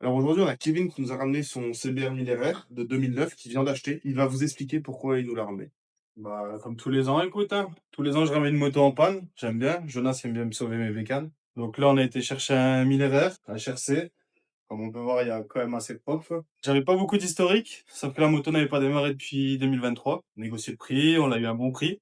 Alors aujourd'hui, on a Kevin qui nous a ramené son CBR 1000RR de 2009 qu'il vient d'acheter. Il va vous expliquer pourquoi il nous l'a ramené. Bah, comme tous les ans, écoute, hein. Tous les ans, je ramène une moto en panne. J'aime bien. Jonas aime bien me sauver mes bécanes. Donc là, on a été chercher un 1000RR, un HRC. Comme on peut voir, il y a quand même assez de pof. J'avais pas beaucoup d'historique, sauf que la moto n'avait pas démarré depuis 2023. Négocié le prix, on l'a eu à un bon prix.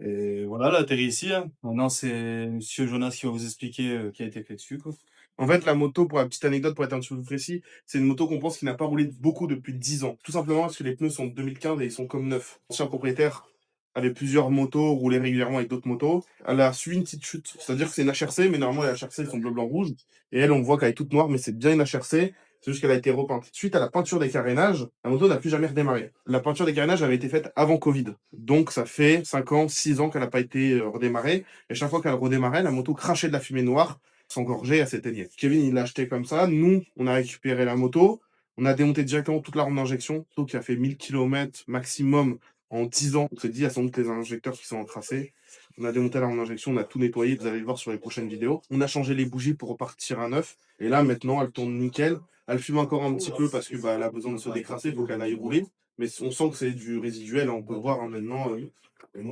Et voilà, elle a atterri ici, hein. Maintenant, c'est monsieur Jonas qui va vous expliquer qui a été fait dessus, quoi. En fait, la moto, pour la petite anecdote, pour être un petit peu plus précis, c'est une moto qu'on pense qui n'a pas roulé beaucoup depuis 10 ans. Tout simplement parce que les pneus sont de 2015 et ils sont comme neufs. L'ancien propriétaire avait plusieurs motos, roulait régulièrement avec d'autres motos. Elle a suivi une petite chute. C'est-à-dire que c'est une HRC, mais normalement, les HRC, ils sont bleu, blanc, rouge. Et elle, on voit qu'elle est toute noire, mais c'est bien une HRC. C'est juste qu'elle a été repeinte. Suite à la peinture des carénages, la moto n'a plus jamais redémarré. La peinture des carénages avait été faite avant Covid. Donc, ça fait 5 ans, 6 ans qu'elle n'a pas été redémarrée. Et chaque fois qu'elle redémarrait, la moto crachait de la fumée noire, s'engorgeait, elle s'éteignait. Kevin, il l'a acheté comme ça. Nous, on a récupéré la moto. On a démonté directement toute la ronde d'injection. Moto qui a fait 1000 km maximum en 10 ans. On s'est dit, il y a sans doute les injecteurs qui sont encrassés. On a démonté la ronde d'injection, on a tout nettoyé. Vous allez le voir sur les prochaines vidéos. On a changé les bougies pour repartir à neuf. Et là, maintenant, elle tourne nickel. Elle fume encore un petit peu parce que elle a besoin de se décrasser, il faut qu'elle aille rouler. Mais on sent que c'est du résiduel, hein. On peut voir maintenant, il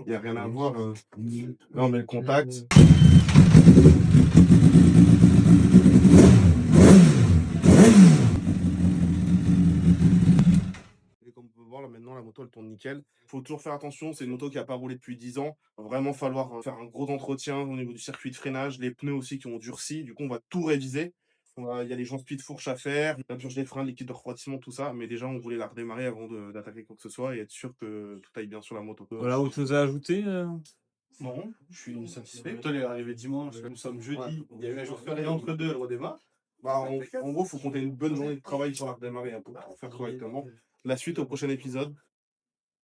n'y a rien à voir. Là, on met le contact. Et comme on peut voir, là, maintenant, la moto, elle tourne nickel. Il faut toujours faire attention, c'est une moto qui n'a pas roulé depuis 10 ans. Il va vraiment falloir faire un gros entretien au niveau du circuit de freinage, les pneus aussi qui ont durci. Du coup, on va tout réviser. Il y a les joints de fourche à faire, la purge des freins, le liquide de refroidissement, tout ça. Mais déjà, on voulait la redémarrer avant d'attaquer quoi que ce soit et être sûr que tout aille bien sur la moto. Voilà, autre chose à ajouter Non, je suis satisfait. Toi, elle est arrivée dimanche, nous sommes jeudi. Ouais. Il y a eu un jour férié entre deux, elle redémarre. Bah, en gros, il faut compter une bonne journée de travail sur la redémarrer, hein, pour faire correctement. La suite au prochain épisode.